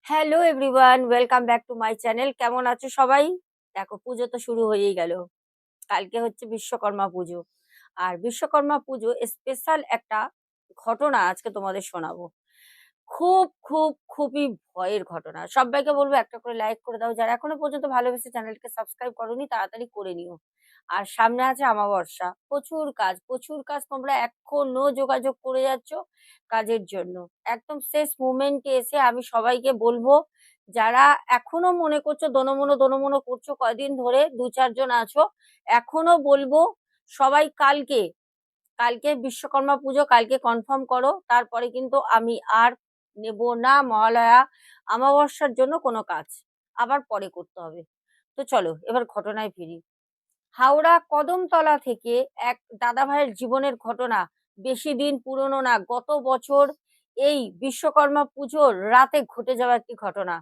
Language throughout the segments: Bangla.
Hello everyone, welcome back to my channel. কেমন আছো সবাই? দেখো, পুজো তো শুরু হয়েই গেল। কালকে হচ্ছে বিশ্বকর্মা পুজো। আর বিশ্বকর্মা পুজো স্পেশাল একটা ঘটনা আজকে তোমাদের শোনাবো। খুবই ভয়ের ঘটনা। সবাইকে বলবো একটা করে লাইক করে দাও। যারা এখনো পর্যন্ত ভালোবেসে চ্যানেলকে সাবস্ক্রাইব করোনি তাড়াতাড়ি করে নিও। আর সামনে আছে অমাবস্যা, প্রচুর কাজ তোমরা এখনো যোগাযোগ করে যাচ্ছ কাজের জন্য। একদম শেষ মুমেন্টে এসে আমি সবাইকে বলবো, যারা এখনো মনে করছো দোনোমনো করছো কয়দিন ধরে, 2-4 জন আছো, এখনো বলবো সবাই কালকে কালকে বিশ্বকর্মা পুজো কালকে কনফার্ম করো। তারপরে কিন্তু আমি আর নেব না মহালয়া অমাবস্যার জন্য কোনো কাজ, আবার পরে করতে হবে। তো চলো এবার ঘটনায় ফিরি। হাওড়া কদমতলা থেকে এক দাদা ভাইয়ের জীবনের ঘটনা। বেশি দিন পুরনো না, গত বছর এই বিশ্বকর্মা পুজোর রাতে ঘটে যাওয়া একটি ঘটনা।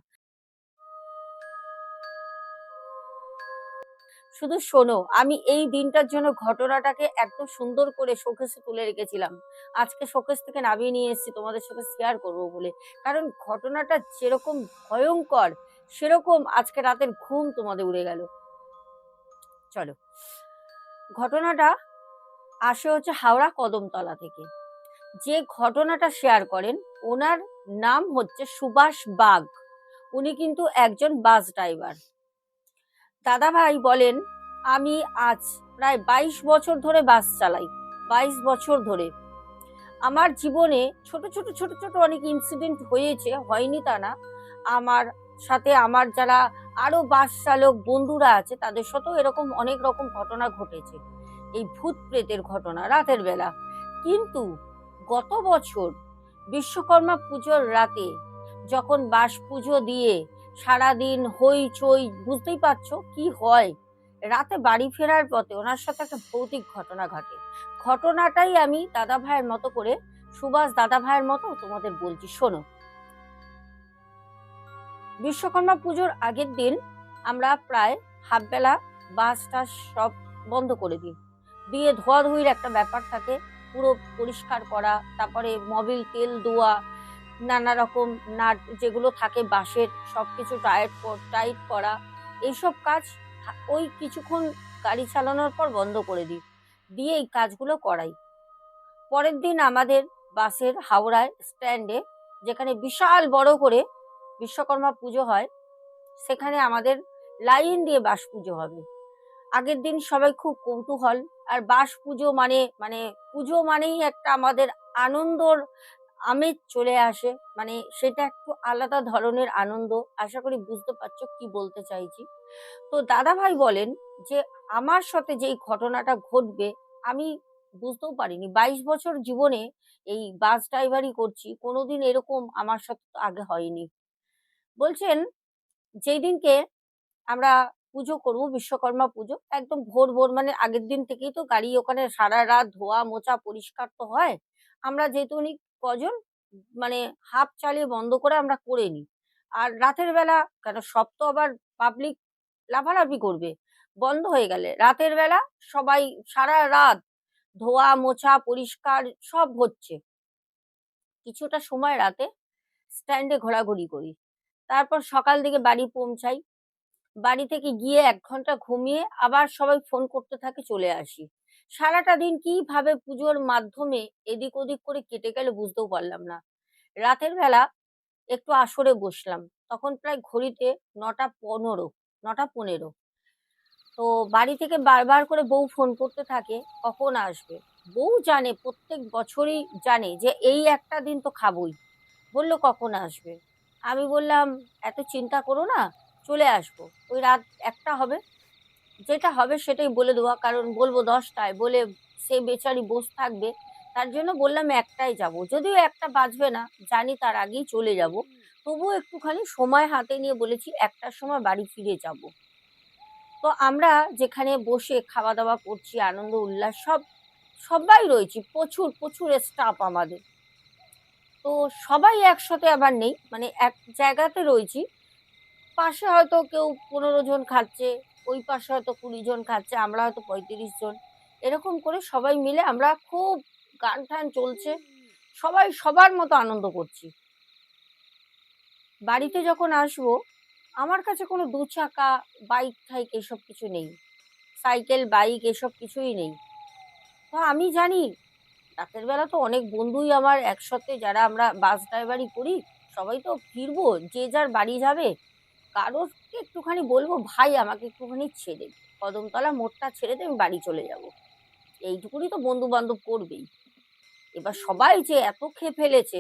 শুধু শোনো, আমি এই দিনটার জন্য ঘটনাটাকে একদম সুন্দর করে শোকেসে তুলে রেখেছিলাম। আজকে শোকেস থেকে নামিয়ে নিয়ে এসেছি তোমাদের সাথে শেয়ার করবো বলে। কারণ ঘটনাটা যেরকম ভয়ঙ্কর, সেরকম আজকে রাতের ঘুম তোমাদের উড়ে গেল। চলো, ঘটনাটা আসে হচ্ছে হাওড়া কদমতলা থেকে। যে ঘটনাটা শেয়ার করেন, ওনার নাম হচ্ছে সুভাষ বাগ। উনি কিন্তু একজন বাস ড্রাইভার। দাদা ভাই বলেন, আমি আজ প্রায় 22 বছর ধরে বাস চালাই। 22 বছর ধরে আমার জীবনে ছোট ছোট অনেক ইনসিডেন্ট হয়েছে, হয়নি তা না। আমার সাথে আমার যারা আরো বাস চালক বন্ধুরা আছে তাদের সাথেও এরকম অনেক রকম ঘটনা ঘটেছে, এই ভূত প্রেতের ঘটনা রাতের বেলা। কিন্তু গত বছর বিশ্বকর্মা পুজোর রাতে, যখন বাস পুজো দিয়ে সারাদিন হইচই, বুঝতেই পারছো কি হয়, রাতে বাড়ি ফেরার পথে ওনার সাথে একটা ভৌতিক ঘটনা ঘটে। ঘটনাটাই আমি দাদা ভাইয়ের মতো করে, সুভাষ দাদা ভাইয়ের মতো তোমাদের বলছি, শোনো। বিশ্বকর্মা পুজোর আগের দিন আমরা প্রায় হাফ বেলা বাস টাস সব বন্ধ করে দিই। দিয়ে ধোয়াধুয়ির একটা ব্যাপার থাকে, পুরো পরিষ্কার করা, তারপরে মোবিল তেল দেওয়া, নানা রকম নাট যেগুলো থাকে বাসের সবকিছু টাইট করা, এইসব কাজ ওই কিছুক্ষণ গাড়ি চালানোর পর বন্ধ করে দিই, দিয়ে এই কাজগুলো করাই। পরের দিন আমাদের বাসের হাওড়ায় স্ট্যান্ডে, যেখানে বিশাল বড় করে বিশ্বকর্মা পুজো হয়, সেখানে আমাদের লাইন দিয়ে বাস পুজো হবে। আগের দিন সবাই খুব কৌতূহল। আর বাস পুজো মানে মানে পুজো মানেই একটা আমাদের আনন্দর আমেজ চলে আসে, মানে সেটা একটু আলাদা ধরনের আনন্দ। আশা করি বুঝতে পারছো কি বলতে চাইছি। তো দাদা ভাই বলেন যে আমার সাথে যেই ঘটনাটা ঘটবে, আমি বুঝতেও পারিনি। 22 বছর জীবনে এই বাস ড্রাইভারি করছি, কোনোদিন এরকম আমার সাথে তো আগে হয়নি। বলছেন, যেই দিনকে আমরা পুজো করব বিশ্বকর্মা পুজো, একদম ভোর ভোর মানে আগের দিন থেকেই তো গাড়ি ওখানে সারা রাত ধোয়া মোছা পরিষ্কার তো হয়। আমরা যেহেতু উনি কজন, মানে হাফ চালিয়ে বন্ধ করে আমরা করে নিই। আর রাতের বেলা কেন, সব তো আবার পাবলিক লাফালাফি করবে, বন্ধ হয়ে গেলে রাতের বেলা সবাই সারা রাত ধোয়া মোছা পরিষ্কার সব হচ্ছে। কিছুটা সময় রাতে স্ট্যান্ডে ঘোরাঘুরি করি, তারপর সকাল দিকে বাড়ি পৌঁছাই। বাড়ি থেকে গিয়ে 1 ঘন্টা ঘুমিয়ে আবার সবাই ফোন করতে থাকে, চলে আসি। সারাটা দিন কিভাবে পুজোর মাধ্যমে এদিক ওদিক করে কেটে গেল বুঝতেও পারলাম না। রাতের বেলা একটু আসরে বসলাম, তখন প্রায় ঘড়িতে 9টা 15, 9টা 15। তো বাড়ি থেকে বারবার করে বউ ফোন করতে থাকে কখন আসবে। বউ জানে, প্রত্যেক বছরই জানে যে এই একটা দিন তো খাবোই। বললো কখন আসবে। আমি বললাম এত চিন্তা করো না, চলে আসবো, ওই রাত 1টা হবে, যেটা হবে সেটাই বলে দেওয়া, কারণ বলবো 10টায় বলে সে বেচারি বসে থাকবে। তার জন্য বললাম 1টায় যাব, যদিও 1টা বাজবে না, জানি তার আগেই চলে যাব। তবুও একটুখানি সময় হাতে নিয়ে বলেছি 1টার সময় বাড়ি ফিরে যাব। তো আমরা যেখানে বসে খাওয়া দাওয়া করছি, আনন্দ উল্লাস সবাই রয়েছি, প্রচুর স্টাফ আমাদের। তো সবাই একসাথে আবার নেই, মানে এক জায়গাতে রয়েছি। পাশে হয়তো কেউ 15 জন খাচ্ছে, ওই পাশে হয়তো 20 জন খাচ্ছে, আমরা হয়তো 35 জন। এরকম করে সবাই মিলে আমরা খুব গান টান চলছে, সবাই সবার মতো আনন্দ করছি। বাড়িতে যখন আসবো আমার কাছে কোনো দু চাকা বাইক ঠাইক এসব কিছু নেই, সাইকেল বাইক এসব কিছুই নেই। তো আমি জানি রাতের বেলা তো অনেক বন্ধুই আমার একসাথে, যারা আমরা বাস ড্রাইভারি করি, সবাই তো ফিরবো, যে যার বাড়ি যাবে। কারোরকে একটুখানি বলবো, ভাই আমাকে একটুখানি ছেড়ে দে, কদমতলা মোড়টা ছেড়ে দে, আমি বাড়ি চলে যাব। এইটুকুনি তো বন্ধু বান্ধব করবেই। এবার সবাই যে এত খেয়ে ফেলেছে,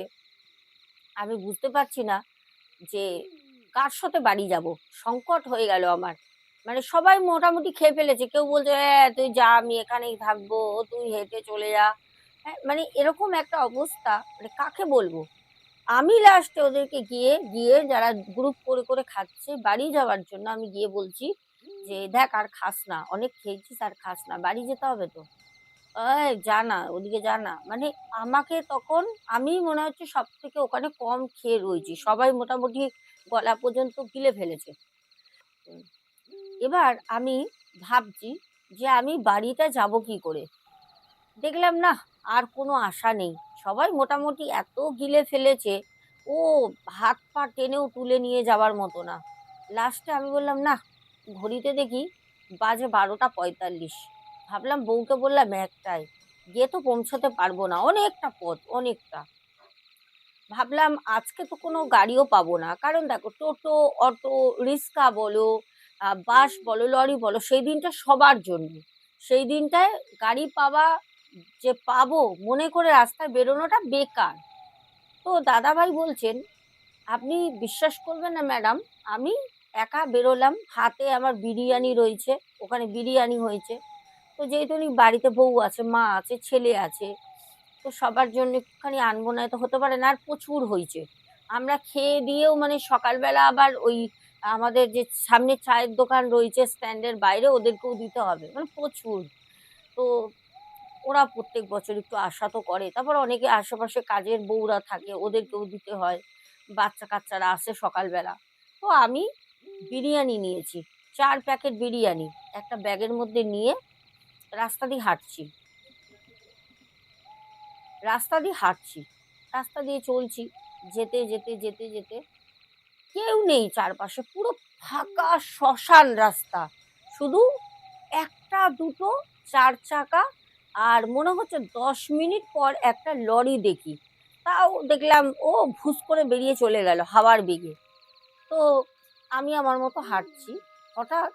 আমি বুঝতে পারছি না যে কার সাথে বাড়ি যাব। সংকট হয়ে গেল আমার। মানে সবাই মোটামুটি খেয়ে ফেলেছে, কেউ বলছে হ্যাঁ তুই যা, আমি এখানেই থাকবো, তুই হেঁটে চলে যা। হ্যাঁ, মানে এরকম একটা অবস্থা, মানে কাকে বলবো। আমি লাস্টে ওদেরকে গিয়ে গিয়ে যারা গ্রুপ করে করে খাচ্ছে বাড়ি যাওয়ার জন্য, আমি গিয়ে বলছি যে দেখ আর খাস না, অনেক খেয়েছিস, আর খাস না, বাড়ি যেতে হবে তো। এই যা না, ওদিকে যা না, মানে আমাকে তখন, আমি মনে হচ্ছে সব থেকে ওখানে কম খেয়ে রয়েছি, সবাই মোটামুটি গলা পর্যন্ত গিলে ফেলেছে। উম, এবার আমি ভাবছি যে আমি বাড়িটা যাব কি করে। দেখলাম না, আর কোনো আশা নেই, সবাই মোটামুটি এত গিলে ফেলেছে, ও হাত পা টেনেও তুলে নিয়ে যাওয়ার মতো না। লাস্টে আমি বললাম না, ঘড়িতে দেখি বাজে 12টা 45। ভাবলাম বউকে বললাম একটাই, গিয়ে তো পৌঁছতে পারবো না, অনেকটা পথ অনেকটা। ভাবলাম আজকে তো কোনো গাড়িও পাবো না, কারণ দেখো টোটো, অটো, রিক্সা বলো, বাস বলো, লরি বলো, সেই দিনটা সবার জন্য। সেই দিনটায় গাড়ি পাওয়া, যে পাবো মনে করে রাস্তায় বেরোনোটা বেকার। তো দাদাভাই বলছেন, আপনি বিশ্বাস করবেন না ম্যাডাম, আমি একা বেরোলাম, হাতে আমার বিরিয়ানি রয়েছে, ওখানে বিরিয়ানি হয়েছে। তো যেহেতু বাড়িতে বউ আছে, মা আছে, ছেলে আছে, তো সবার জন্য একটুখানি আনবো না তো হতে পারে না, আর প্রচুর হয়েছে। আমরা খেয়ে দিয়েও মানে সকালবেলা আবার ওই আমাদের যে সামনে চায়ের দোকান রয়েছে স্ট্যান্ডের বাইরে, ওদেরকেও দিতে হবে, মানে প্রচুর। তো ওরা প্রত্যেক বছর একটু আশা তো করে, তারপর অনেকে আশেপাশে কাজের বউরা থাকে, ওদেরকেও দিতে হয়, বাচ্চা কাচ্চারা আসে সকালবেলা। তো আমি বিরিয়ানি নিয়েছি, 4 প্যাকেট বিরিয়ানি একটা ব্যাগের মধ্যে নিয়ে রাস্তা দিয়ে হাঁটছি, রাস্তা দিয়ে হাঁটছি, রাস্তা দিয়ে চলছি। যেতে যেতে যেতে যেতে কেউ নেই চারপাশে, পুরো ফাঁকা শ্মশান রাস্তা, শুধু একটা দুটো চার চাকা। আর মনে হচ্ছে 10 মিনিট পর একটা লরি দেখি, তাও দেখলাম ও ভুস করে বেরিয়ে চলে গেল হাওয়ার বেগে। তো আমি আমার মতো হাঁটছি, হঠাৎ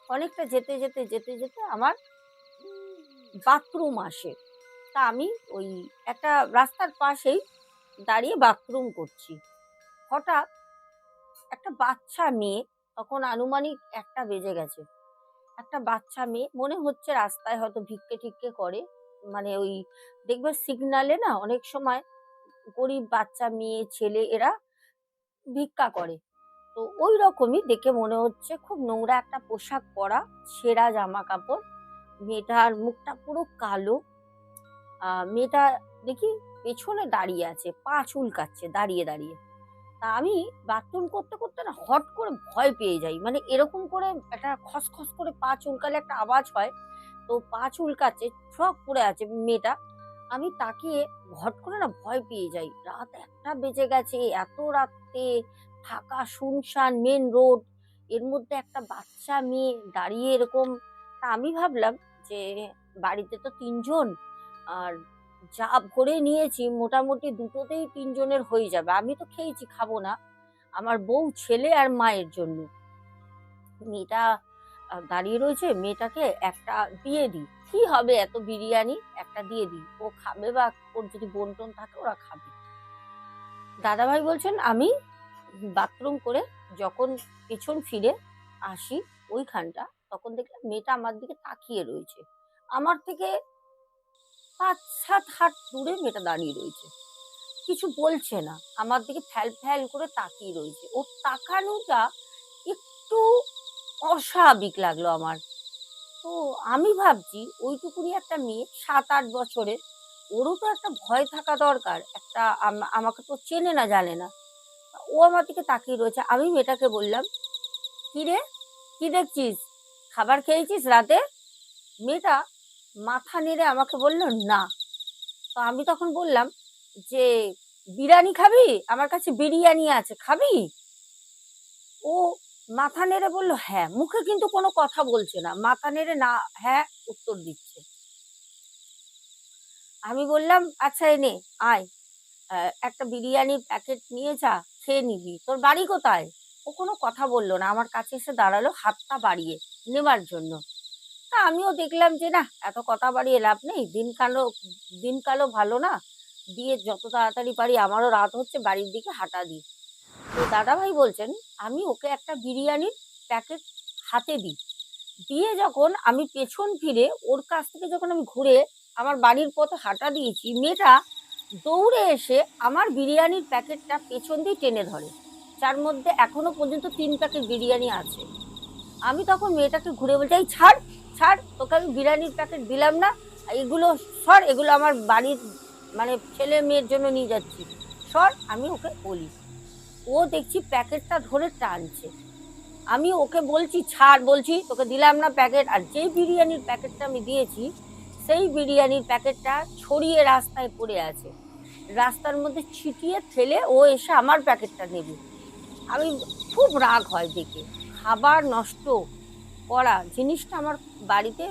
অনেকটা যেতে যেতে যেতে যেতে আমার বাথরুম আসে। তা আমি ওই একটা রাস্তার পাশেই দাঁড়িয়ে বাথরুম করছি। হঠাৎ একটা বাচ্চা মেয়ে, তখন আনুমানিক 1টা বেজে গেছে, একটা বাচ্চা মেয়ে মনে হচ্ছে রাস্তায় হয়তো ভিক্ষে টিক্ষে করে, মানে ওই দেখবে সিগনালে না অনেক সময় গরিব বাচ্চা মেয়ে ছেলে এরা ভিক্ষা করে। তো ওই রকমই দেখে মনে হচ্ছে, খুব নোংরা একটা পোশাক পরা, ছেঁড়া জামা কাপড়, মেয়েটার মুখটা পুরো কালো। মেয়েটা দেখি পেছনে দাঁড়িয়ে আছে, পা চুলকাচ্ছে দাঁড়িয়ে দাঁড়িয়ে। তা আমি বাথরুম করতে করতে না হট করে ভয় পেয়ে যাই, মানে এরকম করে একটা খসখস করে পা চুলকালে একটা আওয়াজ হয়, তো পা চুলকাচ্ছে, ফ্রক পরে আছে মেয়েটা। আমি তাকিয়ে হট করে না ভয় পেয়ে যাই, রাত 1টা বেজে গেছে, এত রাত্রে ফাঁকা শুনশান মেন রোড, এর মধ্যে একটা বাচ্চা মেয়ে দাঁড়িয়ে এরকম। তা আমি ভাবলাম যে বাড়িতে তো 3জন, আর যা ভরে নিয়েছি মোটামুটি দুটোতেই 3জনের হয়ে যাবে, আমি তো খেয়েছি, খাবো না, আমার বউ ছেলে আর মায়ের জন্য। মেয়েটা দাঁড়িয়ে রয়েছে, মেয়েটাকে একটা দিয়ে দিই, কি হবে এত বিরিয়ানি, একটা দিয়ে দিই, ও খাবে, বা ওর যদি বোন টোন থাকে ওরা খাবে। দাদাভাই বলছেন, আমি বাথরুম করে যখন পেছন ফিরে আসি ওইখানটা, তখন দেখলাম মেয়েটা আমার দিকে তাকিয়ে রয়েছে, আমার থেকে 5-7 হাত দূরে মেয়েটা দাঁড়িয়ে রয়েছে, কিছু বলছে না, আমার দিকে ফ্যাল ফ্যাল করে তাকিয়ে রয়েছে। ওর তাকানোটা একটু অস্বাভাবিক লাগলো আমার। তো আমি ভাবছি ওইটুকুনি একটা মেয়ে, 7-8 বছরের, ওরও তো একটা ভয় থাকা দরকার, একটা আমাকে তো চেনে না জানে না, ও আমার দিকে তাকিয়ে রয়েছে। আমি মেয়েটাকে বললাম, কি রে, কি দেখছিস, খাবার খেয়েছিস রাতে? মেয়েটা মাথা নেড়ে আমাকে বলল না। তো আমি তখন বললাম যে বিরিয়ানি খাবি? আমার কাছে বিরিয়ানি আছে, খাবি? ও মাথা নেড়ে বলল হ্যাঁ, মুখে কিন্তু কোনো কথা বলছে না, মাথা নেড়ে না হ্যাঁ উত্তর দিচ্ছে। আমি বললাম আচ্ছা এনে আয়, একটা বিরিয়ানির প্যাকেট নিয়ে যা, খেয়ে নিবি। তোর বাড়ি কোথায়? ও কোনো কথা বললো না, আমার কাছে এসে দাঁড়ালো হাতটা বাড়িয়ে নেবার জন্য। তা আমিও দেখলাম যে না, এত কথা বাড়িয়ে লাভ নেই, দিনকালও ভালো না, দিয়ে যত তাড়াতাড়ি পারি, আমারও রাত হচ্ছে, বাড়ির দিকে হাঁটা দিই। তো দাদাভাই বলছেন আমি ওকে একটা বিরিয়ানির প্যাকেট হাতে দিই, দিয়ে যখন আমি পেছন ফিরে ওর কাছ থেকে যখন আমি ঘুরে আমার বাড়ির পথে হাঁটা দিয়েছি, মেয়েটা দৌড়ে এসে আমার বিরিয়ানির প্যাকেটটা পেছন দিয়ে টেনে ধরে, যার মধ্যে এখনো পর্যন্ত 3 প্যাকেট বিরিয়ানি আছে। আমি তখন মেয়েটাকে ঘুরে বলছি এই ছাড়, ছাড়, তোকে আমি বিরিয়ানির প্যাকেট দিলাম না, এগুলো সর, এগুলো আমার বাড়ির মানে ছেলে মেয়ের জন্য নিয়ে যাচ্ছি, সর। আমি ওকে বলি, ও দেখছি প্যাকেটটা ধরে টানছে। আমি ওকে বলছি ছাড়, বলছি তোকে দিলাম না প্যাকেট। আর যেই বিরিয়ানির প্যাকেটটা আমি দিয়েছি সেই বিরিয়ানির প্যাকেটটা ছড়িয়ে রাস্তায় পড়ে আছে, রাস্তার মধ্যে ছিটিয়ে ফেলে ও এসে আমার প্যাকেটটা নেবে। আমি খুব রাগ হয় দেখে, খাবার নষ্ট করা জিনিসটা আমার বাড়িতে,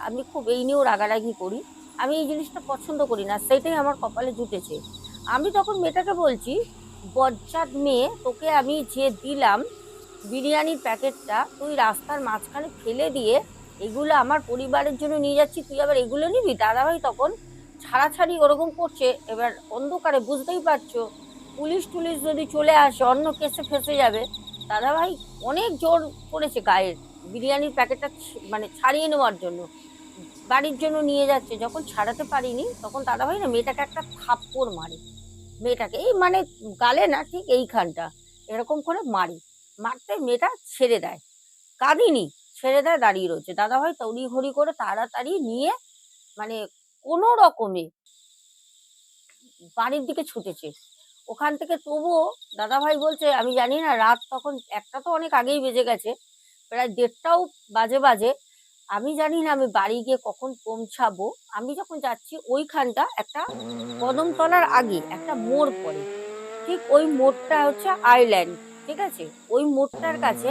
আমি খুব এই নিয়েও রাগারাগি করি, আমি এই জিনিসটা পছন্দ করি না, সেটাই আমার কপালে জুটেছে। আমি তখন মেয়েটাকে বলছি বজ্জাত মেয়ে, তোকে আমি যে দিলাম বিরিয়ানির প্যাকেটটা, তুই রাস্তার মাঝখানে ফেলে দিয়ে এগুলো আমার পরিবারের জন্য নিয়ে যাচ্ছি, তুই আবার এগুলো নিবি? দাদাভাই তখন ছাড়াছাড়ি ওরকম করছে। এবার অন্ধকারে বুঝতেই পারছো, পুলিশ টুলিশ যদি চলে আসে অন্য কেসে ফেসে যাবে। দাদাভাই অনেক জোর করেছে গায়ের, বিরিয়ানির প্যাকেটটা মানে ছাড়িয়ে নেওয়ার জন্য, বাড়ির জন্য নিয়ে যাচ্ছে। যখন ছাড়াতে পারিনি তখন দাদাভাই না মেয়েটাকে একটা থাপ্পড় মারে, মেয়েটাকে এই মানে গালে না, ঠিক এইখানটা এরকম করে মারি, মারতে মেয়েটা ছেড়ে দেয়, কাঁদিনি, ছেড়ে দেয়, দাঁড়িয়ে রয়েছে। দাদাভাই তড়ি ঘড়ি করে তাড়াতাড়ি নিয়ে মানে কোনো রকমে বাড়ির দিকে ছুটেছে। ওখান থেকে তবুও দাদাভাই বলছে আমি জানি না, রাত তখন একটা তো অনেক আগেই বেজে গেছে, প্রায় 1:30টাও বাজে। আমি জানি না আমি বাড়ি গিয়ে কখন পৌঁছাবো। আমি যখন যাচ্ছি ওইখানটা একটা কদমতলার আগে একটা মোড় পড়ে, ঠিক ওই মোড়টা হচ্ছে আইল্যান্ড, ঠিক আছে? ওই মোড়টার কাছে,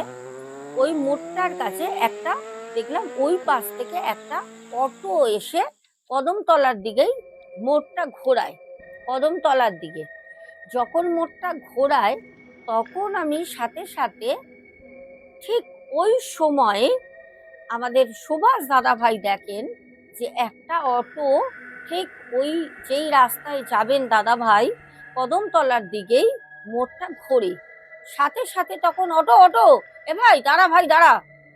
ওই মোড়টার কাছে একটা দেখলাম ওই পাশ থেকে একটা অটো এসে কদমতলার দিকেই মোড়টা ঘোরায়, কদমতলার দিকে যখন মোড়টা ঘোরায়, তখন আমি সাথে সাথে ঠিক ওই সময়ে আমাদের সুভাষ দাদাভাই দেখেন যে একটা অটো ঠিক ওই যেই রাস্তায় যাবেন দাদাভাই কদমতলার দিকেই মোড়টা ঘোরে, সাথে সাথে তখন অটো অটো, এ ভাই দাঁড়া, ভাই দাঁড়া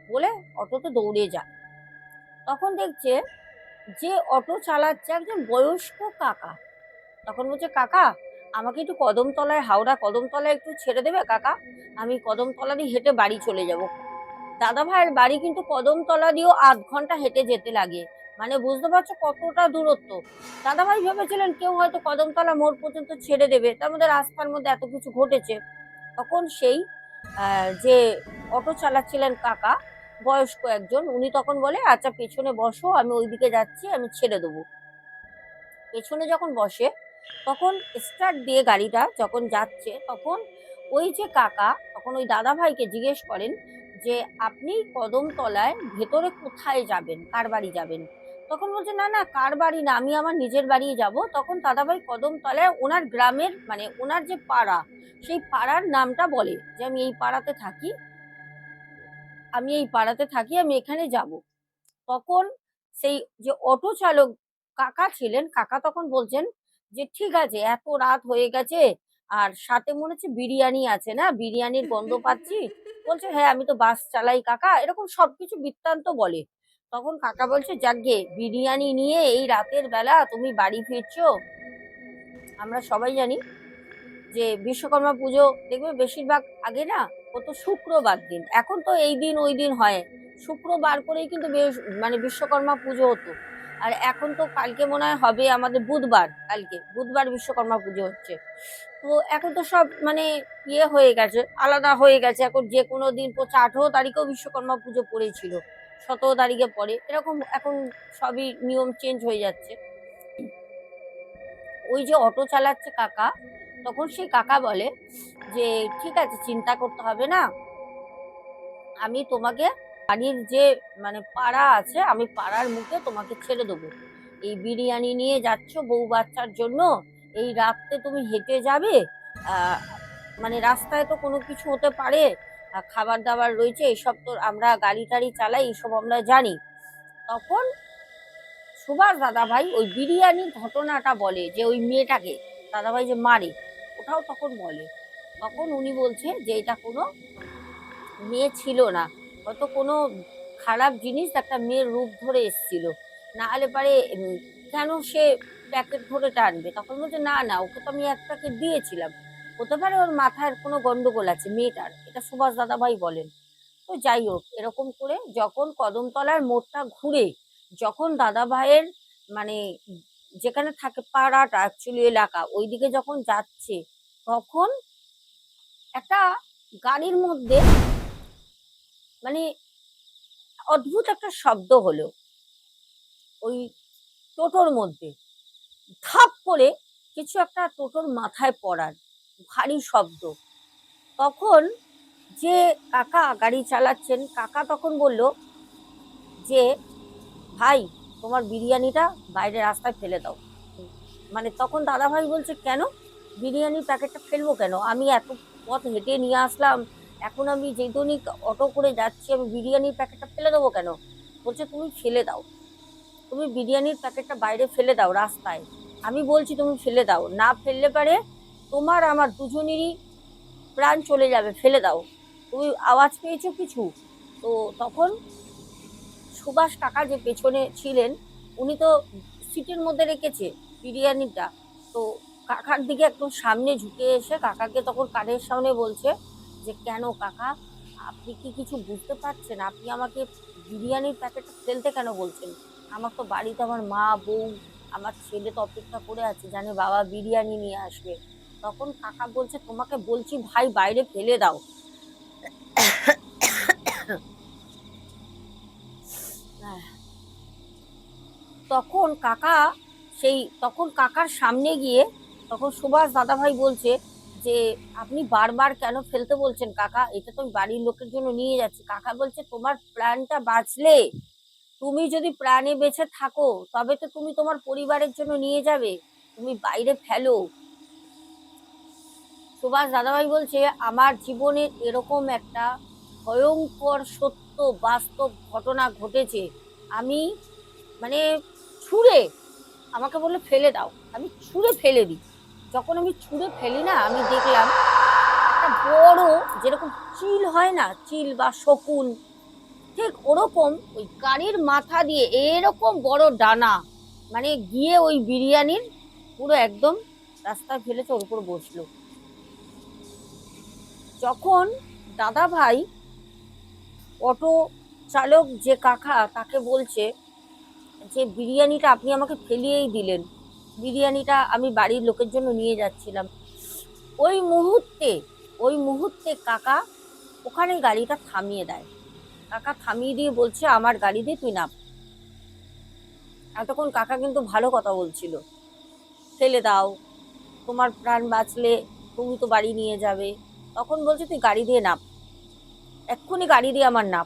বলে অটোতে দৌড়ে যায়। তখন দেখছে যে অটো চালাচ্ছে একজন বয়স্ক কাকা। তখন বলছে কাকা আমাকে একটু কদমতলায়, হাওড়া কদমতলায় একটু ছেড়ে দেবে কাকা, আমি কদমতলা দিয়ে হেঁটে বাড়ি চলে যাব। দাদা ভাইয়ের বাড়ি কিন্তু কদমতলা দিয়েও 8 ঘন্টা হেঁটে যেতে লাগে, মানে বুঝতে পারছো কতটা দূরত্ব। দাদা ভাই ভেবেছিলেন কেউ হয়তো কদমতলা মোড় পর্যন্ত ছেড়ে দেবে, তার মধ্যে রাস্তার মধ্যে এত কিছু ঘটেছে। তখন সেই যে অটো চালাচ্ছিলেন কাকা, বয়স্ক একজন, উনি তখন বলে আচ্ছা পেছনে বসো, আমি ওইদিকে যাচ্ছি, আমি ছেড়ে দেবো। পেছনে যখন বসে তখন স্টার্ট দিয়ে গাড়িটা যখন যাচ্ছে, তখন ওই যে কাকা তখন ওই দাদা ভাইকে জিজ্ঞেস করেন যে আপনি কদমতলায় ভেতরে কোথায় যাবেন, কার বাড়ি যাবেন? তখন বলছে না না কার বাড়ি না, আমি আমার নিজের বাড়ি যাব। তখন দাদাভাই কদমতলায় ওনার গ্রামের মানে ওনার যে পাড়া, সেই পাড়ার নামটা বলে যে আমি এই পাড়াতে থাকি, আমি এই পাড়াতে থাকি, আমি এখানে যাব। তখন সেই যে অটো চালক কাকা ছিলেন, কাকা তখন বলছেন যে ঠিক আছে এত রাত হয়ে গেছে, আর সাথে মনে হচ্ছে বিরিয়ানি আছে না, বিরিয়ানির গন্ধ পাচ্ছি। বলছে হ্যাঁ আমি তো বাস চালাই কাকা, এরকম সবকিছু বৃত্তান্ত বলে। তখন কাকা বলছে যাকগে বিরিয়ানি নিয়ে এই রাতের বেলা তুমি বাড়ি ফিরছো। আমরা সবাই জানি যে বিশ্বকর্মা পুজো দেখবে বেশিরভাগ আগে না হতো শুক্রবার দিন, এখন তো এই দিন ওই দিন হয়, শুক্রবার করেই কিন্তু মানে বিশ্বকর্মা পুজো হতো। আর এখন তো কালকে মনে হয় হবে আমাদের বুধবার, কালকে বুধবার বিশ্বকর্মা পুজো হচ্ছে। তো এখন তো সব মানে ইয়ে হয়ে গেছে, আলাদা হয়ে গেছে, এখন যে কোনো দিন 18 তারিখেও বিশ্বকর্মা পুজো পড়েছিল, 17 তারিখে পড়ে, এরকম এখন সবই নিয়ম চেঞ্জ হয়ে যাচ্ছে। ওই যে অটো চালাচ্ছে কাকা, তখন সেই কাকা বলে যে ঠিক আছে, চিন্তা করতে হবে না, আমি তোমাকে বাড়ির যে মানে পাড়া আছে, আমি পাড়ার মুখে তোমাকে ছেড়ে দেবো। এই বিরিয়ানি নিয়ে যাচ্ছ বউ বাচ্চার জন্য, এই রাত্রে তুমি হেঁটে যাবে, আহ মানে রাস্তায় তো কোনো কিছু হতে পারে, খাবার দাবার রয়েছে, এইসব তো আমরা গাড়ি টাড়ি চালাই, এইসব আমরা জানি। তখন সুভাষ দাদাভাই ওই বিরিয়ানির ঘটনাটা বলে, যে ওই মেয়েটাকে দাদাভাই যে মারে, ওটাও তখন বলে। তখন উনি বলছে যে এটা কোনো মেয়ে ছিল না, হয়তো কোনো খারাপ জিনিস একটা মেয়ের রূপ ধরে এসেছিল, না হলে পারে কেন সে প্যাকেট ধরে টানবে। তখন বলছে না না, ওকে তো আমি এক প্যাকেট দিয়েছিলাম, হতে পারে ওর মাথার কোনো গন্ডগোল আছে মেয়েটার, এটা সুভাষ দাদাভাই বলেন। তো যাই হোক, এরকম করে যখন কদমতলার মোড়টা ঘুরে, যখন দাদা ভাইয়ের মানে যেখানে থাকে পাড়াটা অ্যাকচুয়ালি এলাকা, ওইদিকে যখন যাচ্ছে, তখন একটা গাড়ির মধ্যে মানে অদ্ভুত একটা শব্দ হলো ওই টোটোর মধ্যে, ধাপ করে কিছু একটা টোটোর মাথায় পড়ার ভারী শব্দ। তখন যে কাকা গাড়ি চালাচ্ছেন, কাকা তখন বলল যে ভাই, তোমার বিরিয়ানিটা বাইরে রাস্তায় ফেলে দাও। মানে তখন দাদা ভাই বলছে কেন, বিরিয়ানির প্যাকেটটা ফেলবো কেন, আমি এত পথ হেঁটে নিয়ে আসলাম, এখন আমি যেদিনই অটো করে যাচ্ছি, আমি বিরিয়ানির প্যাকেটটা ফেলে দেবো কেন। বলছে তুমি ফেলে দাও, তুমি বিরিয়ানির প্যাকেটটা বাইরে ফেলে দাও রাস্তায়, আমি বলছি তুমি ফেলে দাও, না ফেললে পারে তোমার আমার দুজনেরই প্রাণ চলে যাবে, ফেলে দাও। তুমি আওয়াজ পেয়েছো কিছু? তো তখন সুভাষ কাকা যে পেছনে ছিলেন, উনি তো সিটের মধ্যে রেখেছে বিরিয়ানিটা, তো কাকার দিকে একদম সামনে ঝুঁকে এসে কাকাকে তখন কানের সামনে বলছে যে কেন কাকা, আপনি কি কিছু বুঝতে পারছেন, আপনি আমাকে বিরিয়ানির প্যাকেটটা ফেলতে কেন বলছেন, আমার তো বাড়িতে আমার মা বউ আমার ছেলে তো অপেক্ষা করে আছে, জানে বাবা বিরিয়ানি নিয়ে আসবে। তখন কাকা বলছে তোমাকে বলছি ভাই বাইরে ফেলে দাও। তখন কাকা তখন কাকার সামনে গিয়ে তখন সুভাষ দাদাভাই বলছে যে আপনি বারবার কেন ফেলতে বলছেন কাকা, এটা তো আমি বাড়ির লোকের জন্য নিয়ে যাচ্ছি। কাকা বলছে তোমার প্রাণটা বাঁচলে, তুমি যদি প্রাণে বেঁচে থাকো তবে তো তুমি তোমার পরিবারের জন্য নিয়ে যাবে, তুমি বাইরে ফেলো। সুভাষ দাদাভাই বলছে আমার জীবনে এরকম একটা ভয়ঙ্কর সত্য বাস্তব ঘটনা ঘটেছে, আমি মানে ছুঁড়ে, আমাকে বললো ফেলে দাও, আমি ছুঁড়ে ফেলে দিই। যখন আমি ছুঁড়ে ফেলি না, আমি দেখলাম একটা বড়, যেরকম চিল হয় না, চিল বা শকুন, ঠিক ওরকম ওই গাড়ির মাথা দিয়ে এরকম বড় ডানা, মানে গিয়ে ওই বিরিয়ানির পুরো একদম রাস্তায় ফেলেছে, ওর উপর বসলো। যখন দাদা ভাই অটো চালক যে কাকা, তাকে বলছে যে বিরিয়ানিটা আপনি আমাকে ফেলিয়েই দিলেন, বিরিয়ানিটা আমি বাড়ির লোকের জন্য নিয়ে যাচ্ছিলাম, ওই মুহূর্তে ওই মুহূর্তে কাকা ওখানে গাড়িটা থামিয়ে দেয়। কাকা থামিয়ে দিয়ে বলছে আমার গাড়ি দিয়ে তুই নাম। এতক্ষণ কাকা কিন্তু ভালো কথা বলছিল, ফেলে দাও, তোমার প্রাণ বাঁচলে তুমি তো বাড়ি নিয়ে যাবে। তখন বলছে তুই গাড়ি দিয়ে নাম, এক্ষুনি গাড়ি দিয়ে আমার নাম।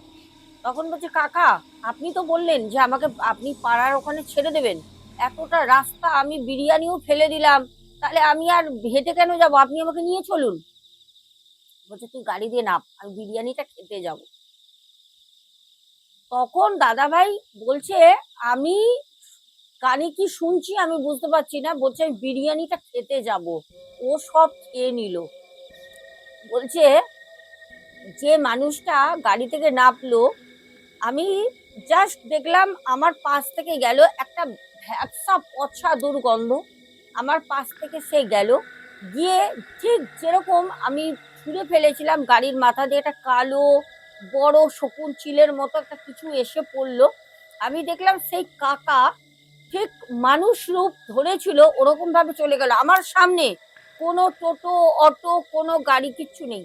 তখন বলছে কাকা আপনি তো বললেন যে আমাকে আপনি পাড়ার ওখানে ছেড়ে দেবেন, এতটা রাস্তা আমি বিরিয়ানিও ফেলে দিলাম, তাহলে আমি আর হেঁটে কেন যাবো, আপনি আমাকে নিয়ে চলুন। বলছে তুই গাড়ি দিয়ে নাম, আমি বিরিয়ানিটা খেতে যাব। তখন দাদা ভাই বলছে আমি কানে কি শুনছি আমি বুঝতে পারছি না, বলছে আমি বিরিয়ানিটা খেতে যাব। ও সব খেয়ে নিল। বলছে যে মানুষটা গাড়ি থেকে নামলো, আমি জাস্ট দেখলাম আমার পাশ থেকে গেল একটা ভ্যাপসা পচা দুর্গন্ধ, আমার পাশ থেকে সে গেল, গিয়ে ঠিক যেরকম আমি ছুঁড়ে ফেলেছিলাম গাড়ির মাথা দিয়ে একটা কালো বড় শকুন চিলের মতো একটা কিছু এসে পড়লো। আমি দেখলাম সেই কাকা ঠিক মানুষ রূপ ধরেছিল, ওরকম ভাবে চলে গেল আমার সামনে, কোনো টোটো অটো কোনো গাড়ি কিচ্ছু নেই,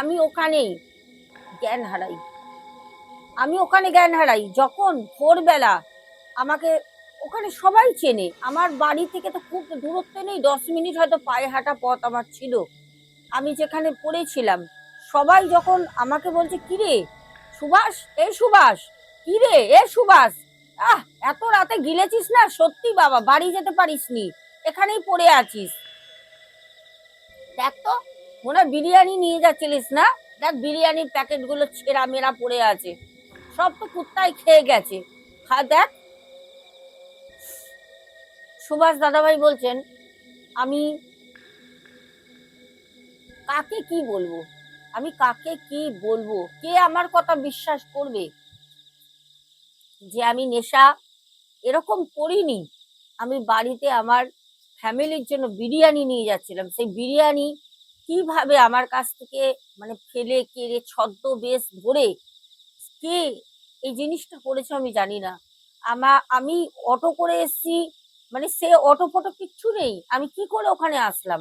আমি ওখানেই জ্ঞান হারাই। আমি ওখানে জ্ঞান হারাই। যখন ভোরবেলা আমাকে ওখানে সবাই চেনে, আমার বাড়ি থেকে তো খুব দূরত্ব নেই, 10 মিনিট হয়তো পায়ে হাঁটা পথ আমার ছিল। আমি যেখানে পড়েছিলাম সবাই যখন আমাকে বলছে, কিরে সুভাষ, এ সুভাষ, কিরে এ সুভাষ, আহ এত রাতে গিলেছিস না, সত্যি বাবা বাড়ি যেতে পারিসনি, এখানেই পড়ে আছিস, দেখ তো মনে হয় বিরিয়ানি নিয়ে যাচ্ছিলিস না, দেখ বিরিয়ানির প্যাকেট গুলো ছেঁড়া মেরা পড়ে আছে, সব তো কুত্তায় খেয়ে গেছে, দেখ। সুভাষ দাদাভাই বলছেন, আমি কাকে কি বলবো, আমি কাকে কি বলবো, কে আমার কথা বিশ্বাস করবে যে আমি নেশা এরকম করিনি। আমি বাড়িতে আমার ফ্যামিলির জন্য বিরিয়ানি নিয়ে যাচ্ছিলাম, সেই বিরিয়ানি কিভাবে আমার কাছ থেকে মানে ফেলে কেড়ে ছদ্মবেশ ধরে কে এই জিনিসটা করেছে আমি জানি না। আমি অটো করে এসছি, মানে সে অটো ফটো কিচ্ছু নেই, আমি কি করে ওখানে আসলাম,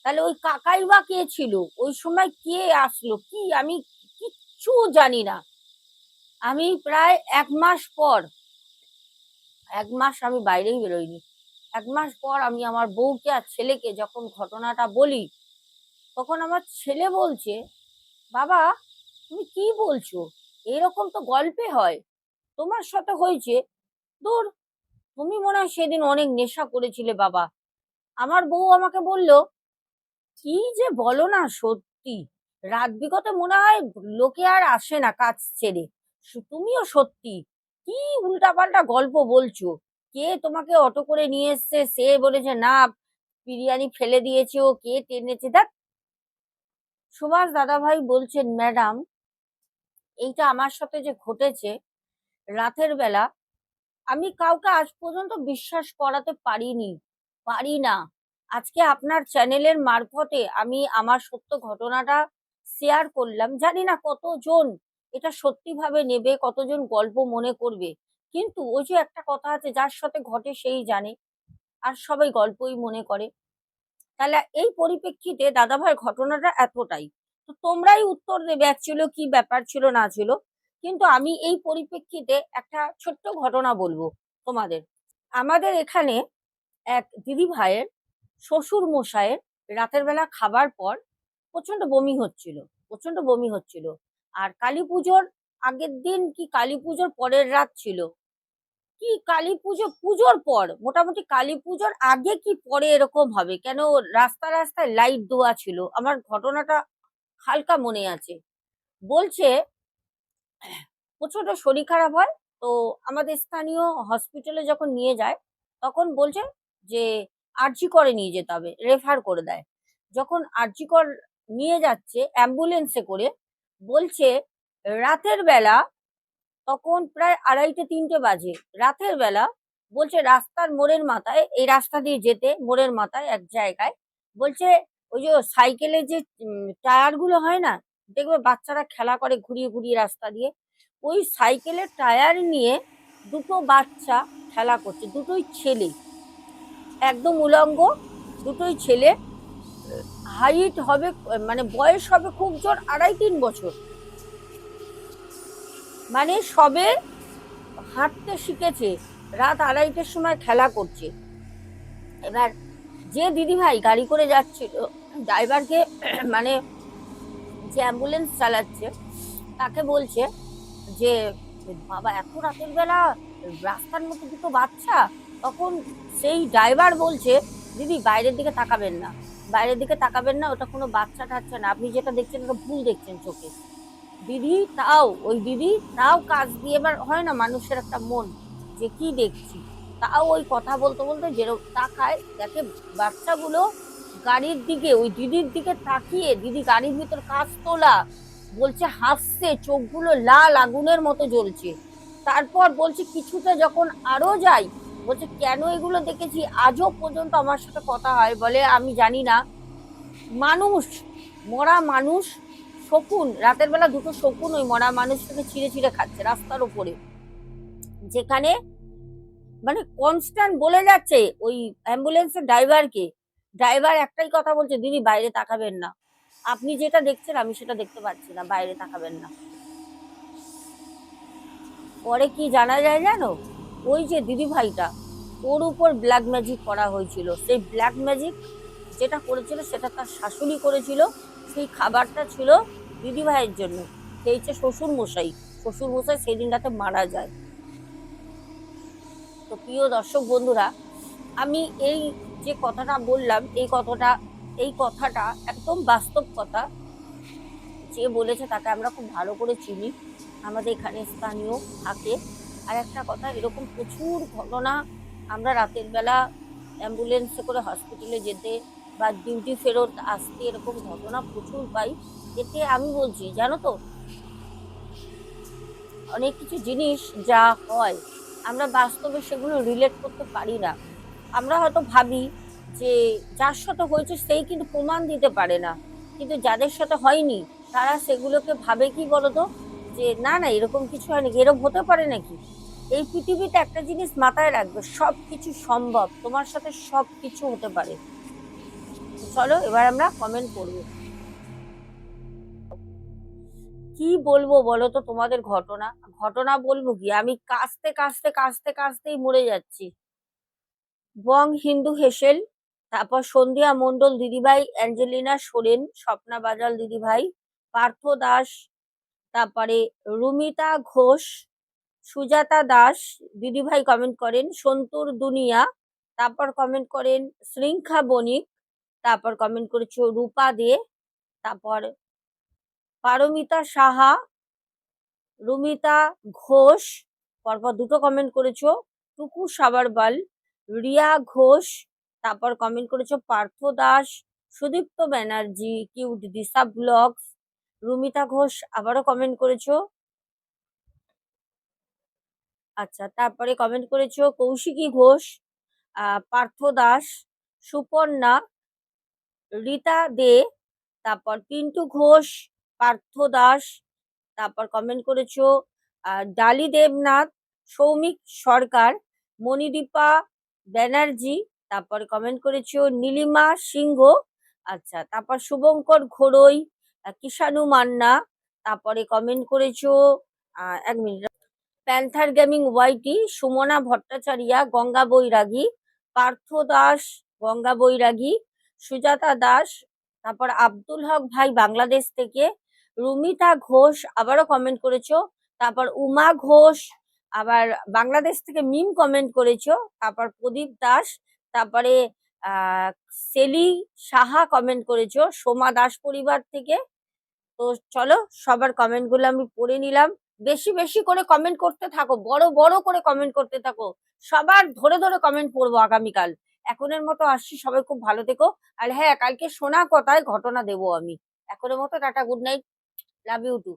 তাহলে ওই কাকাই বা কে ছিল, ওই সময় কে আসলো কি আমি কিচ্ছু জানি না। আমি প্রায় 1 মাস পর, 1 মাস আমি বাইরেই বেরোইনি, 1 মাস পর আমি আমার বউকে আর ছেলেকে যখন ঘটনাটা বলি, তখন আমার ছেলে বলছে, বাবা তুমি কি বলছো, এরকম তো গল্পে হয়, তোমার সাথে হয়েছে, দূর, তুমি মনে হয় সেদিন অনেক নেশা করেছিলে বাবা। আমার বউ আমাকে বলল, কি যে বলো না সত্যি, রাত বিগতে মনে হয় লোকে আর আসে না কাজ ছেড়ে, তুমিও সত্যি কি উল্টাপাল্টা গল্প বলছো, কে তোমাকে অটো করে নিয়ে এসছে, সে বলেছে না বিরিয়ানি ফেলে দিয়েছে, ও কে টেনেছে, দেখ। সুভাষ দাদাভাই বলছেন, ম্যাডাম এইটা আমার সাথে যে ঘটেছে রাতের বেলা, আমি কাউকে আজ পর্যন্ত বিশ্বাস করাতে পারি না। আজকে আপনার চ্যানেলের মারফতে আমি আমার সত্য ঘটনাটা শেয়ার করলাম, জানি না কতজন এটা সত্যি ভাবে নেবে, কতজন গল্প মনে করবে, কিন্তু ওই যে একটা কথা আছে, যার সাথে ঘটে সেই জানে, আর সবাই গল্পই মনে করে। তাহলে এই পরিপ্রেক্ষিতে দাদাভাইয়ের ঘটনাটা এতটাই, তো তোমরাই উত্তর দেবে অ্যাকচুয়ালি কি ব্যাপার ছিল না ছিল, কিন্তু আমি এই পরিপ্রেক্ষিতে একটা ছোট্ট ঘটনা বলবো তোমাদের। আমাদের এখানে এক দিদি ভাইয়ের শ্বশুর মশাইয়ের রাতের বেলা খাবার পর প্রচন্ড বমি হচ্ছিল, আর কালী পুজোর আগের দিন কি কালী পুজোর পরের রাত ছিল, কি কালী পুজোর পর, মোটামুটি কালী পুজোর আগে কি পরে এরকম হবে, কেন রাস্তায় লাইট দেওয়া ছিল, আমার ঘটনাটা হালকা মনে আছে। বলছে প্রচন্ড শরীর খারাপ হয়, তো আমাদের স্থানীয় হসপিটালে যখন নিয়ে যায় তখন বলছে যে আরজি করে নিয়ে যেতে হবে, রেফার করে দেয়। যখন আরজি কর নিয়ে যাচ্ছে অ্যাম্বুলেন্সে করে, বলছে রাতের বেলা, তখন প্রায় 2:30-3টে বাজে রাতের বেলা, বলছে রাস্তার মোড়ের মাথায়, এই রাস্তা দিয়ে যেতে মোড়ের মাথায় এক জায়গায়, বলছে ওই যে সাইকেলের যে টায়ার গুলো হয় না, দেখবে বাচ্চারা খেলা করে ঘুরিয়ে ঘুরিয়ে রাস্তা দিয়ে, ওই সাইকেলের টায়ার নিয়ে দুটো বাচ্চা খেলা করছে, দুটোই ছেলে, একদম উলঙ্গ, দুটোই ছেলে, হাইট হবে মানে বয়স হবে খুব জোর 2.5-3 বছর, মানে সবে হাঁটতে শিখেছে, রাত 2:30টার সময় খেলা করছে। এবার যে দিদিভাই গাড়ি করে যাচ্ছিল, ড্রাইভারকে মানে যে অ্যাম্বুলেন্স চালাচ্ছে তাকে বলছে যে বাবা এত রাতের বেলা রাস্তার মধ্যে দুটো বাচ্চা, তখন সেই ড্রাইভার বলছে, দিদি বাইরের দিকে তাকাবেন না, বাইরের দিকে তাকাবেন না, ওটা কোনো বাচ্চা টাচ্চা না, আপনি যেটা দেখছেন ওটা ভুল দেখছেন চোখে। দিদি তাও কাজ দিয়ে, এবার হয় না মানুষের একটা মন যে কি দেখছি, তাও ওই কথা বলতে বলতে যেরকম তাকায়, দেখে বাচ্চাগুলো গাড়ির দিকে, ওই দিদির দিকে তাকিয়ে, দিদি গাড়ির ভিতর কাজ তোলা, বলছে হাসছে, চোখগুলো লাল আগুনের মতো জ্বলছে। তারপর বলছে কিছুটা যখন আরো যাই, বলছে কেন এগুলো দেখেছি আজও পর্যন্ত আমার সাথে কথা হয়, বলে আমি জানি না, মানুষ, মরা মানুষ, শকুন, রাতের বেলা দুটো শকুন ওই মরা মানুষটাকে ছিঁড়ে ছিঁড়ে খাচ্ছে রাস্তার উপরে, যেখানে মানে কনস্ট্যান্ট বলে যাচ্ছে ওই অ্যাম্বুলেন্সের ড্রাইভারকে, ড্রাইভার একটাই কথা বলছে, দিদি বাইরে তাকাবেন না, আপনি যেটা দেখছেন আমি সেটা দেখতে পাচ্ছি না, বাইরে তাকাবেন না। পরে কি জানা যায় জানো, ওই যে দিদি ভাইটা ওর উপর ব্ল্যাক ম্যাজিক করা হয়েছিল। সেই ব্ল্যাক ম্যাজিক যেটা করেছিল সেটা তার শাশুড়ি করেছিল। সেই খাবারটা ছিল দিদিভাইয়ের জন্য, খেয়েছে শ্বশুর মশাই। শ্বশুর মশাই সেই দিন রাতে মারা যায়। তো প্রিয় দর্শক বন্ধুরা, আমি এই যে কথাটা বললাম, এই কথাটা একদম বাস্তব কথা। যে বলেছে তাকে আমরা খুব ভালো করে চিনি, আমাদের এখানে স্থানীয় থাকে। আর একটা কথা, এরকম প্রচুর ঘটনা আমরা রাতের বেলা অ্যাম্বুলেন্সে করে হসপিটালে যেতে বা ডিউটি ফেরত আসতে এরকম ঘটনা প্রচুর পাই। এতে আমি বলছি জানো তো, অনেক কিছু জিনিস যা হয় আমরা বাস্তবে সেগুলো রিলেট করতে পারি না। আমরা হয়তো ভাবি যে যার সাথে হয়েছে সেই কিন্তু প্রমাণ দিতে পারে না, কিন্তু যাদের সাথে হয়নি তারা সেগুলোকে ভাবে কি বলতো, যে না না এরকম কিছু হয় নাকি, এরকম হতে পারে নাকি। এই পৃথিবীতে একটা জিনিস মাথায় রাখবে, সবকিছু সম্ভব, তোমার সাথে সবকিছু হতে পারে। তো চলো এবার আমরা কমেন্ট করবো। কি বলবো বলো তো তোমাদের ঘটনা, ঘটনা বলবো কি, আমি কাঁচতে কাঁচতে কাঁচতে কাঁচতেই মরে যাচ্ছি। বং হিন্দু হেসেল, তারপর সন্ধ্যা মণ্ডল দিদিভাই, অ্যাঞ্জেলিনা সোরেন, স্বপ্না বাজাল দিদিভাই, পার্থ দাস, তারপরে রুমিতা ঘোষ, সুজাতা দাস দিদিভাই কমেন্ট করেন, সন্তুর দুনিয়া, তারপর কমেন্ট করেন শৃঙ্খা বণিক, তারপর কমেন্ট করেছো রূপা দে, তারপর পারমিতা সাহা, রুমিতা ঘোষ, পরপর দুটো কমেন্ট করেছো, টুকু সাবারবাল, রিয়া ঘোষ, তারপর কমেন্ট করেছো পার্থ দাস, সুদীপ্ত ব্যানার্জি, কিউট দিশা ব্লগস, রুমিতা ঘোষ আবারও কমেন্ট করেছো। আচ্ছা, তারপরে কমেন্ট করেছো কৌশিকী ঘোষ, পার্থ দাস, সুপর্ণা, রীতা দে, তারপর পিন্টু ঘোষ, পার্থ দাস, তারপর কমেন্ট করেছো ডালি দেবনাথ, সৌমিক সরকার, মণিদীপা ব্যানার্জি, তারপর কমেন্ট করেছো নীলিমা সিংহ। আচ্ছা, তারপর শুভঙ্কর ঘোড়ই, কিষাণু মান্না, তারপরে কমেন্ট করেছো 1 minute, Panther Gaming YT, Sumana Bhattacharya, Ganga Bairagi, Partha Das, Ganga Bairagi, Sujata Das, তারপর আব্দুল হক ভাই বাংলাদেশ থেকে, রুমিতা ঘোষ আবারও কমেন্ট করেছো, তারপর উমা ঘোষ আবার বাংলাদেশ থেকে মিম কমেন্ট করেছো, তারপর প্রদীপ দাস, তারপরে আহ সেলি সাহা কমেন্ট করেছো সোমা দাস পরিবার থেকে। তো চলো সবার কমেন্ট গুলো আমি পড়ে নিলাম। বেশি বেশি করে কমেন্ট করতে থাকো, বড় বড় করে কমেন্ট করতে থাকো, সবার ধরে ধরে কমেন্ট পড়বো আগামীকাল। এখনের মতো আসছি, সবাই খুব ভালো থেকো। আর হ্যাঁ, কালকে শোনা কথায় ঘটনা দেবো আমি। এখনের মতো tata, good night, love you two.